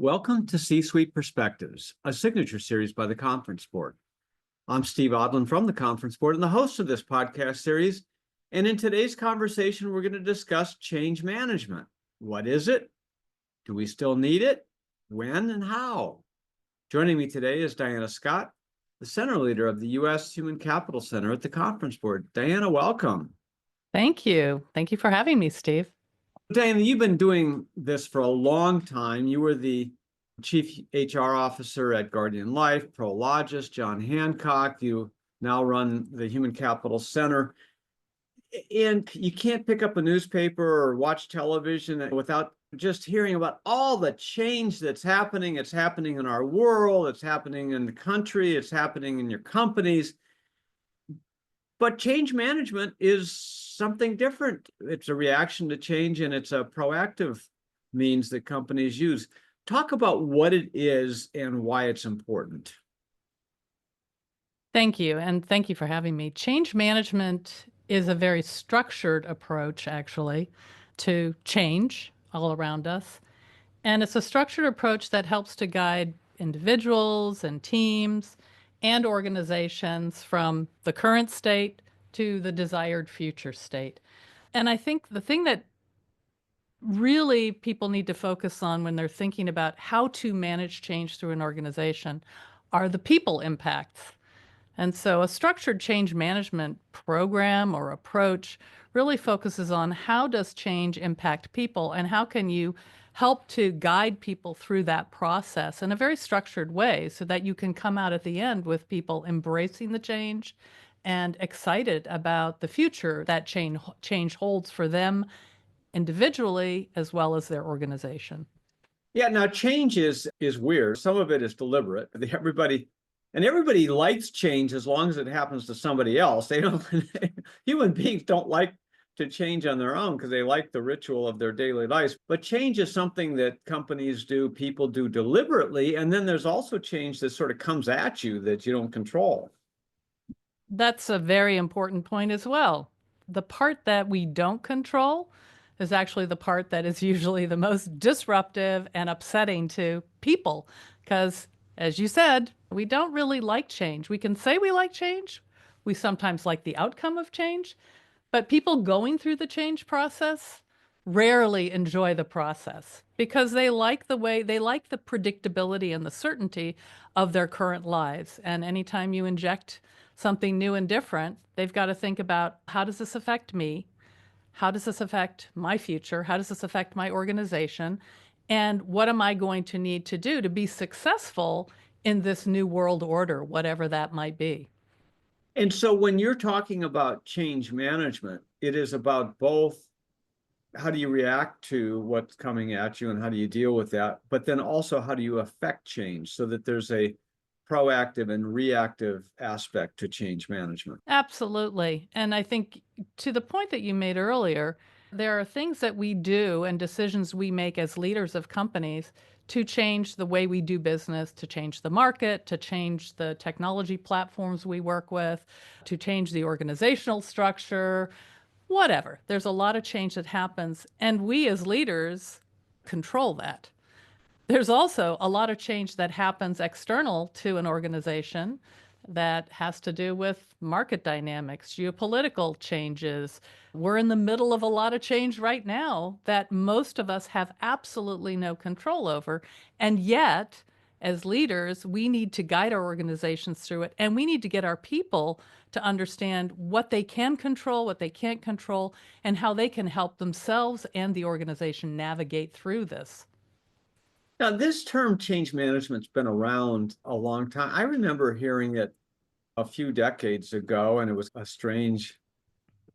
Welcome to C-Suite Perspectives, a signature series by the Conference Board. I'm Steve Odland from the Conference Board and the host of this podcast series. And in today's conversation, we're going to discuss change management. What is it? Do we still need it? When and how? Joining me today is Diana Scott, the center leader of the U.S. Human Capital Center at the Conference Board. Diana, welcome. Thank you. Thank you for having me, Steve. Diana, you've been doing this for a long time. You were the Chief HR Officer at Guardian Life, Prologis, John Hancock. You now run the Human Capital Center. And you can't pick up a newspaper or watch television without just hearing about all the change that's happening. It's happening in our world. It's happening in the country. It's happening in your companies. But change management is something different. It's a reaction to change, and it's a proactive means that companies use. Talk about what it is and why it's important. Thank you. And thank you for having me. Change management is a very structured approach, actually, to change all around us. And it's a structured approach that helps to guide individuals and teams and organizations from the current state to the desired future state. And I think the thing that really people need to focus on when they're thinking about how to manage change through an organization are the people impacts. And so a structured change management program or approach really focuses on how does change impact people and how can you help to guide people through that process in a very structured way so that you can come out at the end with people embracing the change and excited about the future that change holds for them individually as well as their organization. Yeah, now change is weird. Some of it is deliberate. Everybody likes change as long as it happens to somebody else. They don't human beings don't like to change on their own because they like the ritual of their daily lives. But change is something that companies do, people do deliberately. And then there's also change that sort of comes at you that you don't control. That's a very important point as well. The part that we don't control is actually the part that is usually the most disruptive and upsetting to people because, as you said, we don't really like change. We can say we like change. We sometimes like the outcome of change, but people going through the change process rarely enjoy the process because they like the predictability and the certainty of their current lives. And anytime you inject something new and different, they've got to think about, how does this affect me? How does this affect my future? How does this affect my organization? And what am I going to need to do to be successful in this new world order, whatever that might be? And so when you're talking about change management, it is about both how do you react to what's coming at you and how do you deal with that, but then also how do you affect change so that there's a proactive and reactive aspect to change management. Absolutely. And I think to the point that you made earlier, there are things that we do and decisions we make as leaders of companies to change the way we do business, to change the market, to change the technology platforms we work with, to change the organizational structure, whatever. There's a lot of change that happens, and we as leaders control that. There's also a lot of change that happens external to an organization that has to do with market dynamics, geopolitical changes. We're in the middle of a lot of change right now that most of us have absolutely no control over. And yet, as leaders, we need to guide our organizations through it, and we need to get our people to understand what they can control, what they can't control, and how they can help themselves and the organization navigate through this. Now, this term change management's been around a long time. I remember hearing it a few decades ago, and it was a strange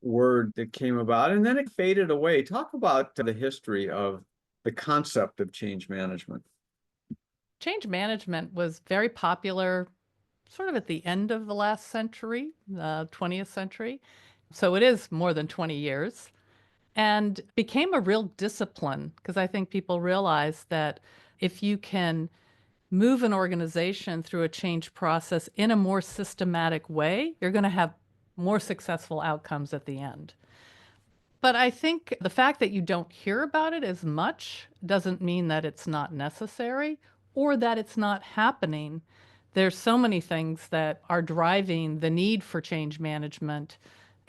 word that came about, and then it faded away. Talk about the history of the concept of change management. Change management was very popular sort of at the end of the last century, the 20th century. So it is more than 20 years, and became a real discipline because I think people realize that if you can move an organization through a change process in a more systematic way, you're going to have more successful outcomes at the end. But I think the fact that you don't hear about it as much doesn't mean that it's not necessary or that it's not happening. There's so many things that are driving the need for change management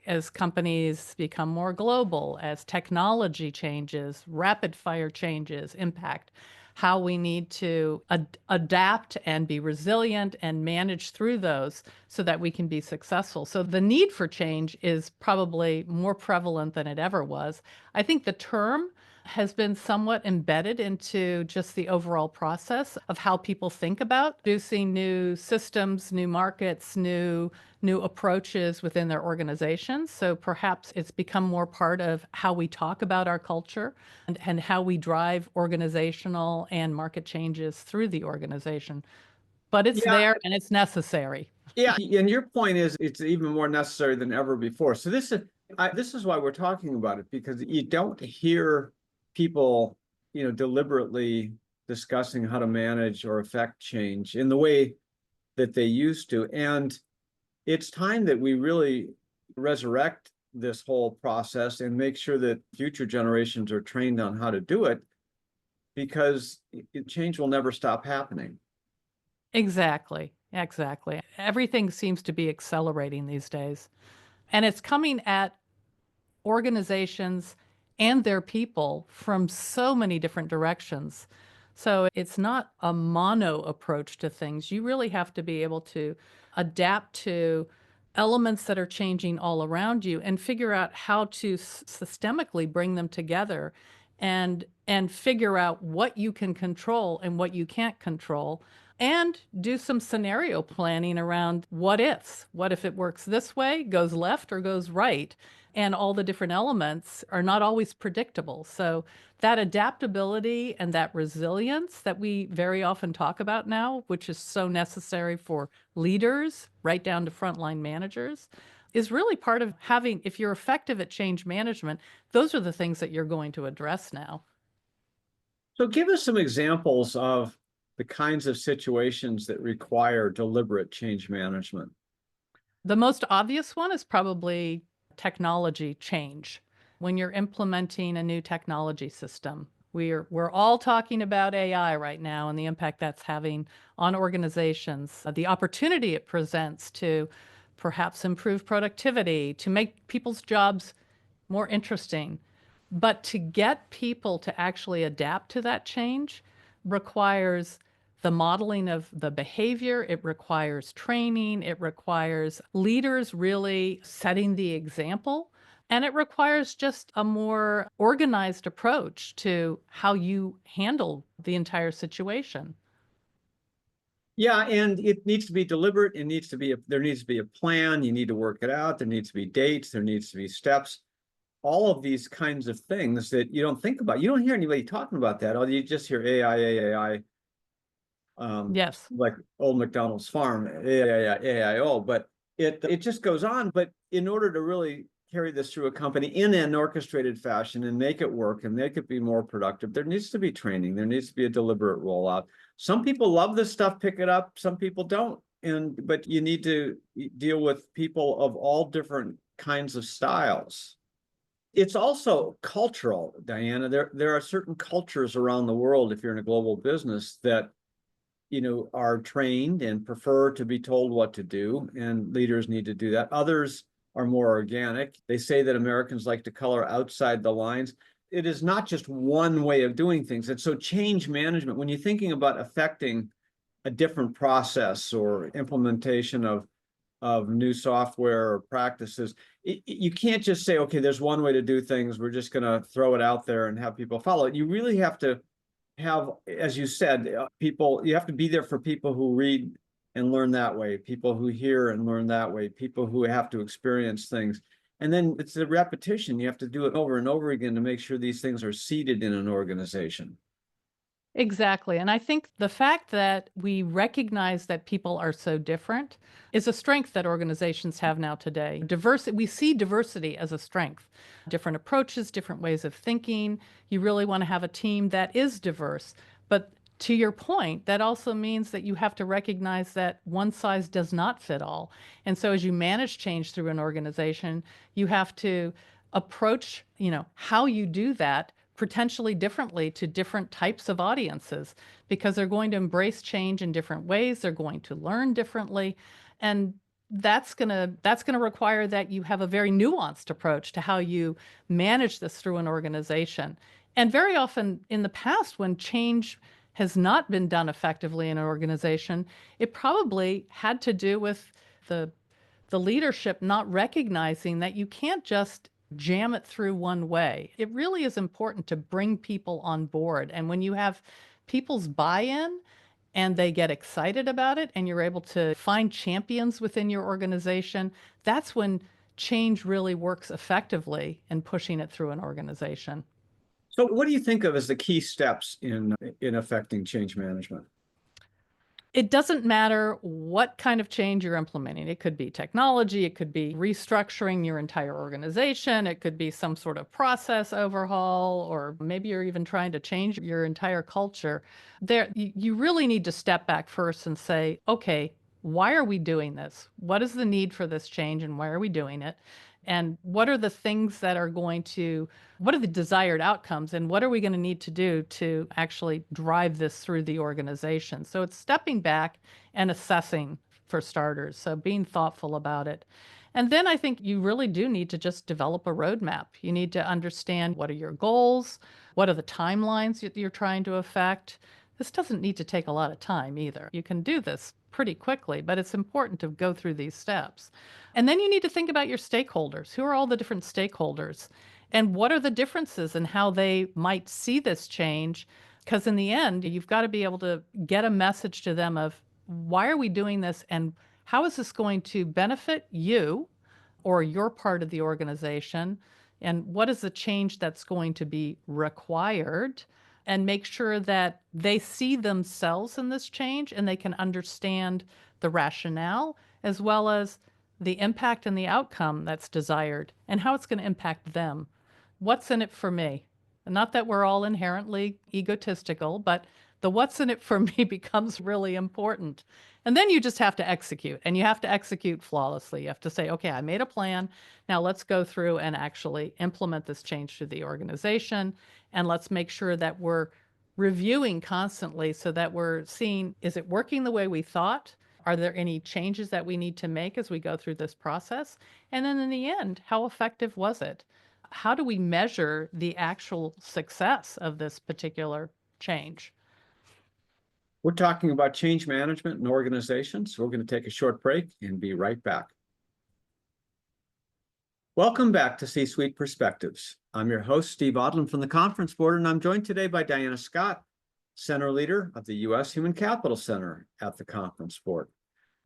as companies become more global, as technology changes, rapid fire changes impact how we need to adapt and be resilient and manage through those so that we can be successful. So the need for change is probably more prevalent than it ever was. I think the term has been somewhat embedded into just the overall process of how people think about producing new systems, new markets, new approaches within their organizations. So perhaps it's become more part of how we talk about our culture and how we drive organizational and market changes through the organization. But it's Yeah, there and it's necessary. yeah, and your point is it's even more necessary than ever before. So this is why we're talking about it, because you don't hear people, deliberately discussing how to manage or affect change in the way that they used to. And it's time that we really resurrect this whole process and make sure that future generations are trained on how to do it, because change will never stop happening. Exactly. Exactly. Everything seems to be accelerating these days. And it's coming at organizations and their people from so many different directions. So it's not a mono approach to things. You really have to be able to adapt to elements that are changing all around you and figure out how to systemically bring them together and figure out what you can control and what you can't control and do some scenario planning around what ifs. What if it works this way, goes left, or goes right? And all the different elements are not always predictable. So that adaptability and that resilience that we very often talk about now, which is so necessary for leaders, right down to frontline managers, is really part of having, if you're effective at change management, those are the things that you're going to address now. So give us some examples of the kinds of situations that require deliberate change management. The most obvious one is probably technology change. When you're implementing a new technology system, we're all talking about AI right now and the impact that's having on organizations, the opportunity it presents to perhaps improve productivity, to make people's jobs more interesting. But to get people to actually adapt to that change requires the modeling of the behavior, it requires training, it requires leaders really setting the example, and it requires just a more organized approach to how you handle the entire situation. Yeah, and it needs to be deliberate. There needs to be a plan. You need to work it out. There needs to be dates. There needs to be steps. All of these kinds of things that you don't think about. You don't hear anybody talking about that. Or you just hear AI, AI, Yes. like old McDonald's farm, AI, AIO. But it just goes on. But in order to really carry this through a company in an orchestrated fashion and make it work and make it be more productive, there needs to be training. There needs to be a deliberate rollout. Some people love this stuff, pick it up. Some people don't. But you need to deal with people of all different kinds of styles. It's also cultural, Diana. There are certain cultures around the world, if you're in a global business, that are trained and prefer to be told what to do, and leaders need to do that. Others are more organic. They say that Americans like to color outside the lines. It is not just one way of doing things. And so change management, when you're thinking about affecting a different process or implementation of new software or practices, you can't just say, okay, there's one way to do things. We're just going to throw it out there and have people follow it. You really have to have, as you said, you have to be there for people who read and learn that way, people who hear and learn that way, people who have to experience things. And then it's a repetition. You have to do it over and over again to make sure these things are seated in an organization. Exactly. And I think the fact that we recognize that people are so different is a strength that organizations have now today. Diversity, we see diversity as a strength. Different approaches, different ways of thinking. You really want to have a team that is diverse. But to your point, that also means that you have to recognize that one size does not fit all. And so as you manage change through an organization, you have to approach, how you do that potentially differently to different types of audiences because they're going to embrace change in different ways. They're going to learn differently. And that's gonna require that you have a very nuanced approach to how you manage this through an organization. And very often in the past, when change has not been done effectively in an organization, it probably had to do with the the leadership not recognizing that you can't just jam it through one way. It really is important to bring people on board. And when you have people's buy-in and they get excited about it and you're able to find champions within your organization, that's when change really works effectively in pushing it through an organization. So what do you think of as the key steps in affecting change management? It doesn't matter what kind of change you're implementing. It could be technology, it could be restructuring your entire organization, it could be some sort of process overhaul, or maybe you're even trying to change your entire culture. You really need to step back first and say, okay, why are we doing this? What is the need for this change and why are we doing it? And what are the things that are what are the desired outcomes and what are we going to need to do to actually drive this through the organization? So it's stepping back and assessing for starters. So being thoughtful about it. And then I think you really do need to just develop a roadmap. You need to understand what are your goals, what are the timelines that you're trying to affect. This doesn't need to take a lot of time either. You can do this pretty quickly, but it's important to go through these steps. And then you need to think about your stakeholders. Who are all the different stakeholders? And what are the differences in how they might see this change? Because in the end, you've got to be able to get a message to them of why are we doing this and how is this going to benefit you or your part of the organization? And what is the change that's going to be required? And make sure that they see themselves in this change and they can understand the rationale as well as the impact and the outcome that's desired and how it's going to impact them. What's in it for me? Not that we're all inherently egotistical, but the what's in it for me becomes really important. And then you just have to execute, and you have to execute flawlessly. You have to say, okay, I made a plan. Now let's go through and actually implement this change to the organization. And let's make sure that we're reviewing constantly so that we're seeing, is it working the way we thought? Are there any changes that we need to make as we go through this process? And then in the end, how effective was it? How do we measure the actual success of this particular change? We're talking about change management and organizations. So we're going to take a short break and be right back. Welcome back to C-Suite Perspectives. I'm your host, Steve Odland from the Conference Board, and I'm joined today by Diana Scott, Center Leader of the U.S. Human Capital Center at the Conference Board.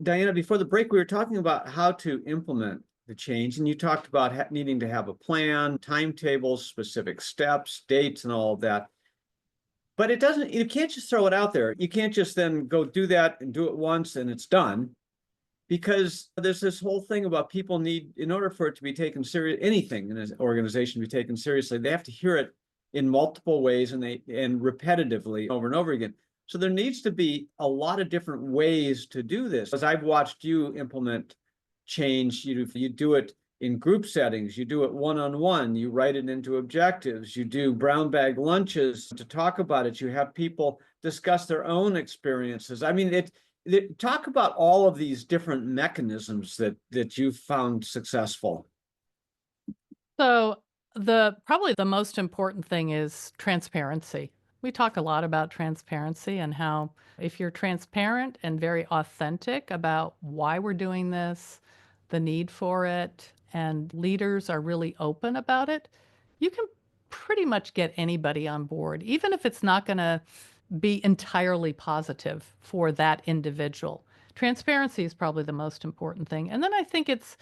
Diana, before the break, we were talking about how to implement the change, and you talked about needing to have a plan, timetables, specific steps, dates, and all of that. But you can't just throw it out there. You can't just then go do that and do it once and it's done. Because there's this whole thing about people need, in order for it to be taken serious, anything in an organization to be taken seriously, they have to hear it in multiple ways and repetitively over and over again. So there needs to be a lot of different ways to do this. As I've watched you implement change, you do it in group settings, you do it one-on-one, you write it into objectives, you do brown bag lunches to talk about it, you have people discuss their own experiences. I mean, talk about all of these different mechanisms that you've found successful. So probably the most important thing is transparency. We talk a lot about transparency and how if you're transparent and very authentic about why we're doing this, the need for it, and leaders are really open about it, you can pretty much get anybody on board, even if it's not going to be entirely positive for that individual. Transparency is probably the most important thing. And then I think it's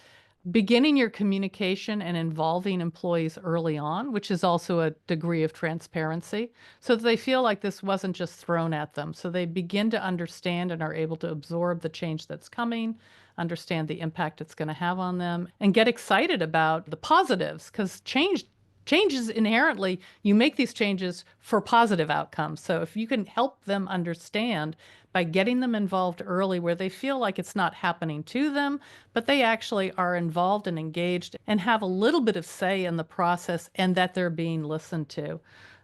beginning your communication and involving employees early on, which is also a degree of transparency, so that they feel like this wasn't just thrown at them. So they begin to understand and are able to absorb the change that's coming, understand the impact it's going to have on them, and get excited about the positives, because change changes inherently, you make these changes for positive outcomes. So if you can help them understand by getting them involved early where they feel like it's not happening to them, but they actually are involved and engaged and have a little bit of say in the process and that they're being listened to.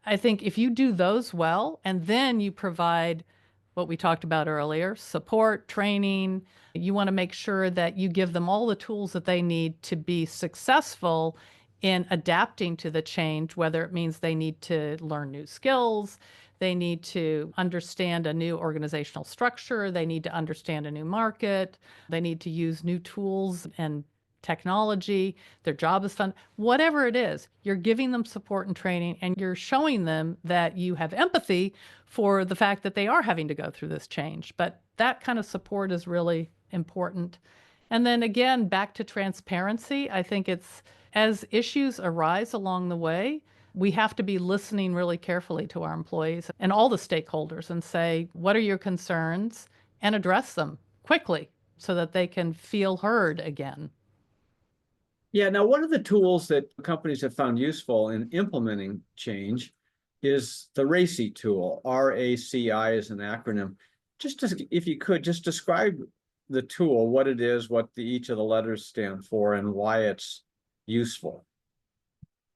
I think if you do those well, and then you provide what we talked about earlier, support, training, you want to make sure that you give them all the tools that they need to be successful in adapting to the change, whether it means they need to learn new skills, they need to understand a new organizational structure, they need to understand a new market, they need to use new tools and technology, their job is fun, whatever it is, you're giving them support and training and you're showing them that you have empathy for the fact that they are having to go through this change. But that kind of support is really important. And then again, back to transparency, I think it's as issues arise along the way, we have to be listening really carefully to our employees and all the stakeholders and say, what are your concerns? And address them quickly so that they can feel heard again. Yeah, now one of the tools that companies have found useful in implementing change is the RACI tool. RACI is an acronym. If you could, just describe the tool, what it is, what each of the letters stand for, and why it's useful.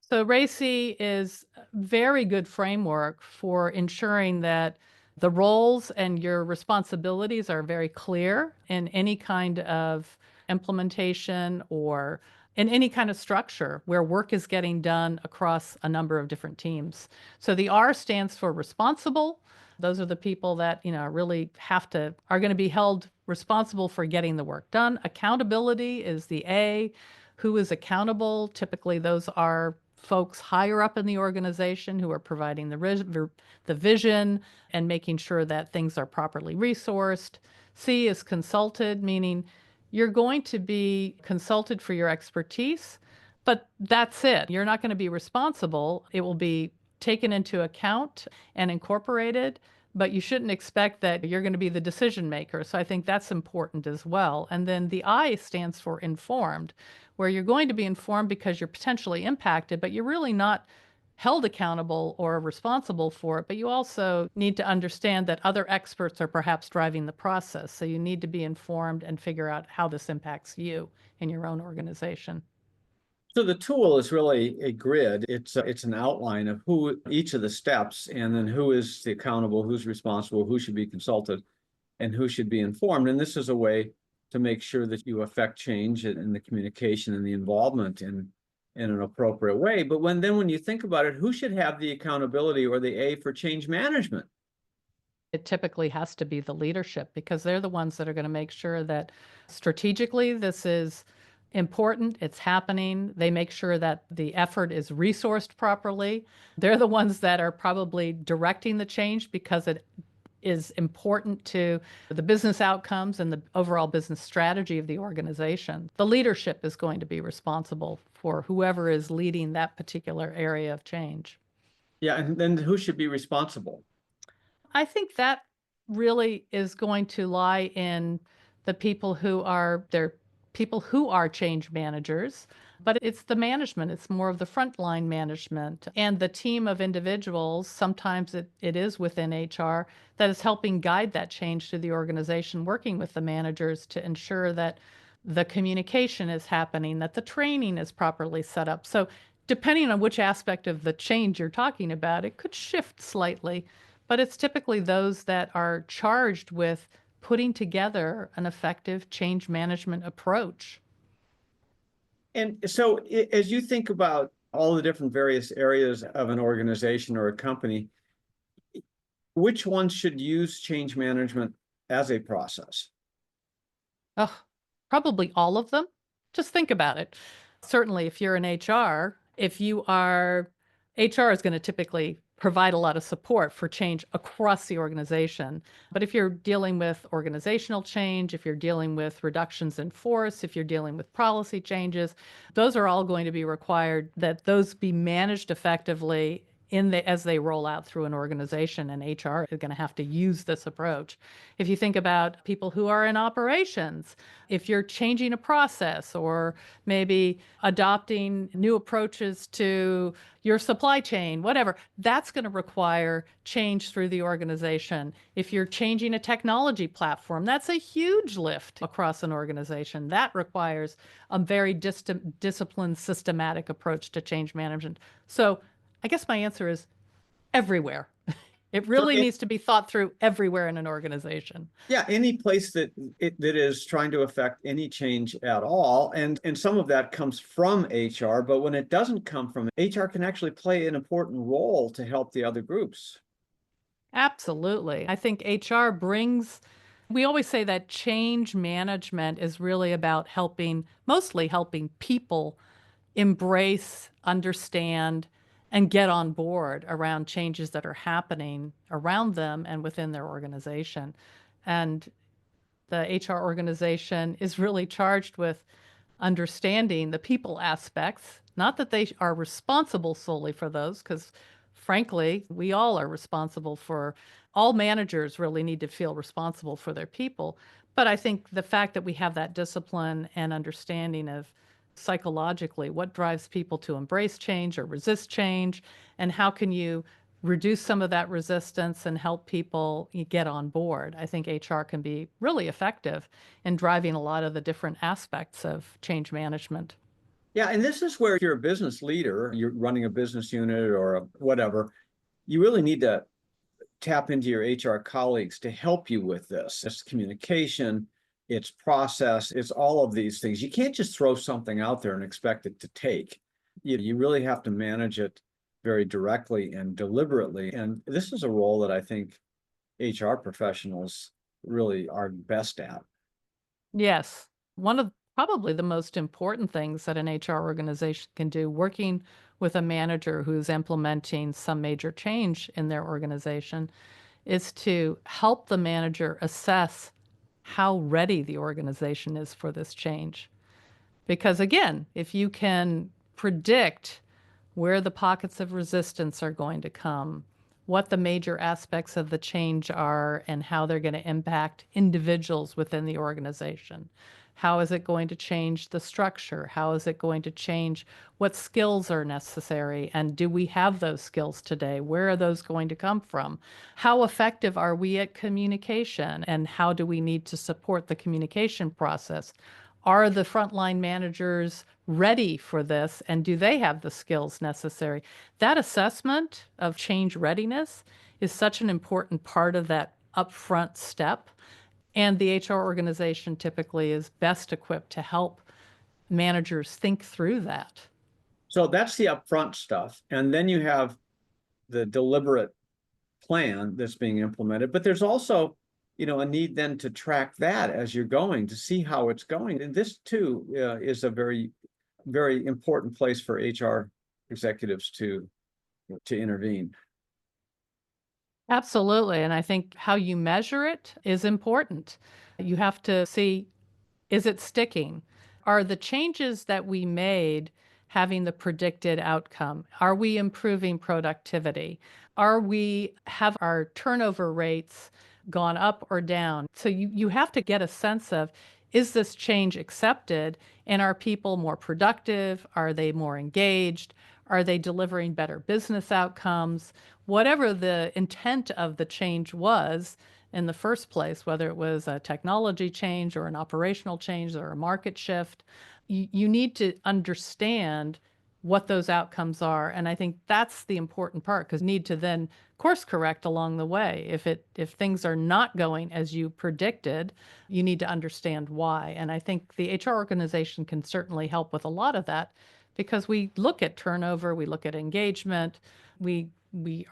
So RACI is a very good framework for ensuring that the roles and your responsibilities are very clear in any kind of implementation or in any kind of structure where work is getting done across a number of different teams. So the R stands for responsible. Those are the people that, really are going to be held responsible for getting the work done. Accountability is the A. Who is accountable? Typically, those are folks higher up in the organization who are providing the vision and making sure that things are properly resourced. C is consulted, meaning you're going to be consulted for your expertise, but that's it. You're not going to be responsible. It will be taken into account and incorporated, but you shouldn't expect that you're going to be the decision maker. So I think that's important as well. And then the I stands for informed, where you're going to be informed because you're potentially impacted, but you're really not held accountable or responsible for it. But you also need to understand that other experts are perhaps driving the process. So you need to be informed and figure out how this impacts you in your own organization. So the tool is really a grid. It's an outline of who each of the steps, and then who is the accountable, who's responsible, who should be consulted, and who should be informed. And this is a way to make sure that you affect change in the communication and the involvement in an appropriate way. But when you think about it, who should have the accountability or the A for change management? It typically has to be the leadership because they're the ones that are going to make sure that strategically this is important, it's happening. They make sure that the effort is resourced properly. They're the ones that are probably directing the change because it is important to the business outcomes and the overall business strategy of the organization. The leadership is going to be responsible for whoever is leading that particular area of change. Yeah, and then who should be responsible? I think that really is going to lie in the people who are change managers, but it's the management. It's more of the frontline management and the team of individuals. Sometimes it is within HR that is helping guide that change to the organization, working with the managers to ensure that the communication is happening, that the training is properly set up. So depending on which aspect of the change you're talking about, it could shift slightly, but it's typically those that are charged with putting together an effective change management approach. And so as you think about all the different various areas of an organization or a company, which ones should use change management as a process? Oh, probably all of them. Just think about it. Certainly, if you're in HR, HR is going to typically provide a lot of support for change across the organization. But if you're dealing with organizational change, if you're dealing with reductions in force, if you're dealing with policy changes, those are all going to be required that those be managed effectively as they roll out through an organization, and HR is going to have to use this approach. If you think about people who are in operations, if you're changing a process or maybe adopting new approaches to your supply chain, whatever, that's going to require change through the organization. If you're changing a technology platform, that's a huge lift across an organization. That requires a very disciplined, systematic approach to change management. So I guess my answer is everywhere. It So really needs to be thought through everywhere in an organization. yeah, any place that is trying to affect any change at all, and some of that comes from HR, but when it doesn't come from HR, can actually play an important role to help the other groups. Absolutely. I think HR brings, we always say that change management is really about mostly helping people embrace, understand, and get on board around changes that are happening around them and within their organization. And the HR organization is really charged with understanding the people aspects, not that they are responsible solely for those, because frankly, we all are responsible for, all managers really need to feel responsible for their people. But I think the fact that we have that discipline and understanding of psychologically what drives people to embrace change or resist change, and how can you reduce some of that resistance and help people get on board. I think HR can be really effective in driving a lot of the different aspects of change management. Yeah, and this is where if you're a business leader, you're running a business unit or whatever, you really need to tap into your HR colleagues to help you with this. It's communication, it's process, it's all of these things. You can't just throw something out there and expect it to take. You really have to manage it very directly and deliberately. And this is a role that I think HR professionals really are best at. Yes. One of probably the most important things that an HR organization can do, working with a manager who's implementing some major change in their organization, is to help the manager assess how ready the organization is for this change. Because again, if you can predict where the pockets of resistance are going to come, what the major aspects of the change are, and how they're going to impact individuals within the organization. How is it going to change the structure? How is it going to change what skills are necessary? And do we have those skills today? Where are those going to come from? How effective are we at communication? And how do we need to support the communication process? Are the frontline managers ready for this, and do they have the skills necessary? That assessment of change readiness is such an important part of that upfront step, and the HR organization typically is best equipped to help managers think through that. So that's the upfront stuff. And then you have the deliberate plan that's being implemented, but there's also a need then to track that as you're going to see how it's going. And this too is a very, very important place for HR executives to intervene. Absolutely. And I think how you measure it is important. You have to see, is it sticking? Are the changes that we made having the predicted outcome? Are we improving productivity? Have our turnover rates gone up or down? So you have to get a sense of, is this change accepted? And are people more productive? Are they more engaged? Are they delivering better business outcomes? Whatever the intent of the change was in the first place, whether it was a technology change or an operational change or a market shift, you need to understand what those outcomes are. And I think that's the important part, because you need to then course correct along the way. If things are not going as you predicted, you need to understand why. And I think the HR organization can certainly help with a lot of that, because we look at turnover, we look at engagement, we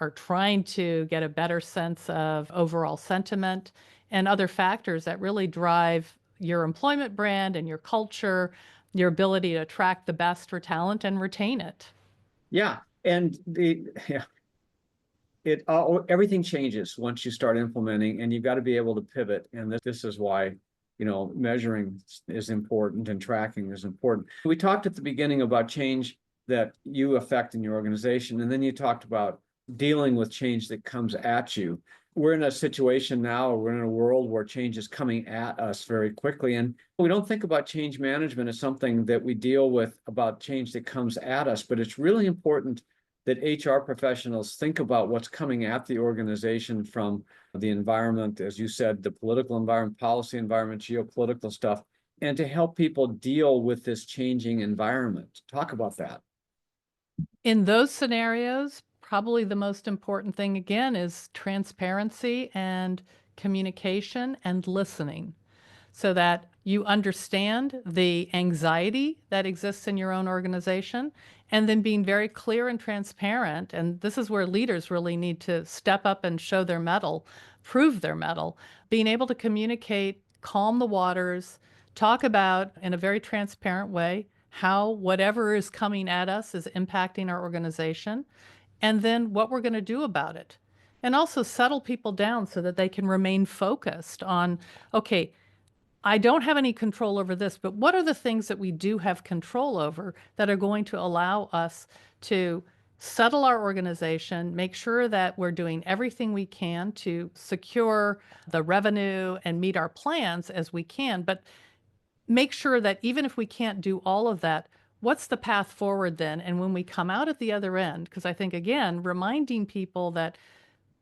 are trying to get a better sense of overall sentiment and other factors that really drive your employment brand and your culture, your ability to attract the best for talent and retain it. Yeah. And everything changes once you start implementing, and you've got to be able to pivot. And this is why, measuring is important and tracking is important. We talked at the beginning about change that you affect in your organization, and then you talked about dealing with change that comes at you. We're in a situation now, we're in a world where change is coming at us very quickly. And we don't think about change management as something that we deal with about change that comes at us, but it's really important that HR professionals think about what's coming at the organization from the environment, as you said, the political environment, policy environment, geopolitical stuff, and to help people deal with this changing environment. Talk about that. In those scenarios, probably the most important thing again is transparency and communication and listening, so that you understand the anxiety that exists in your own organization, and then being very clear and transparent. And this is where leaders really need to step up and show their mettle, prove their mettle, being able to communicate, calm the waters, talk about in a very transparent way how whatever is coming at us is impacting our organization, and then what we're going to do about it. And also settle people down so that they can remain focused on, okay, I don't have any control over this, but what are the things that we do have control over that are going to allow us to settle our organization, make sure that we're doing everything we can to secure the revenue and meet our plans as we can, but make sure that even if we can't do all of that, what's the path forward then? And when we come out at the other end, because I think, again, reminding people that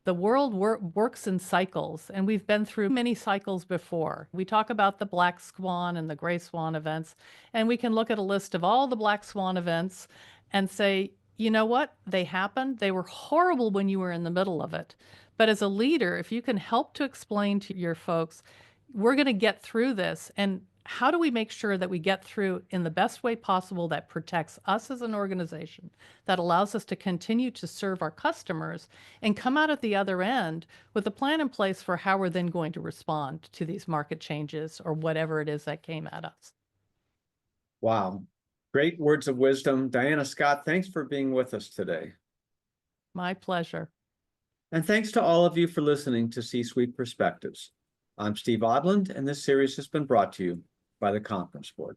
the world works in cycles, and we've been through many cycles before. We talk about the black swan and the gray swan events, and we can look at a list of all the black swan events and say, you know what? They happened. They were horrible when you were in the middle of it. But as a leader, if you can help to explain to your folks, we're going to get through this. And how do we make sure that we get through in the best way possible that protects us as an organization, that allows us to continue to serve our customers and come out at the other end with a plan in place for how we're then going to respond to these market changes or whatever it is that came at us? Wow. Great words of wisdom. Diana Scott, thanks for being with us today. My pleasure. And thanks to all of you for listening to C-Suite Perspectives. I'm Steve Odland, and this series has been brought to you by the Conference Board.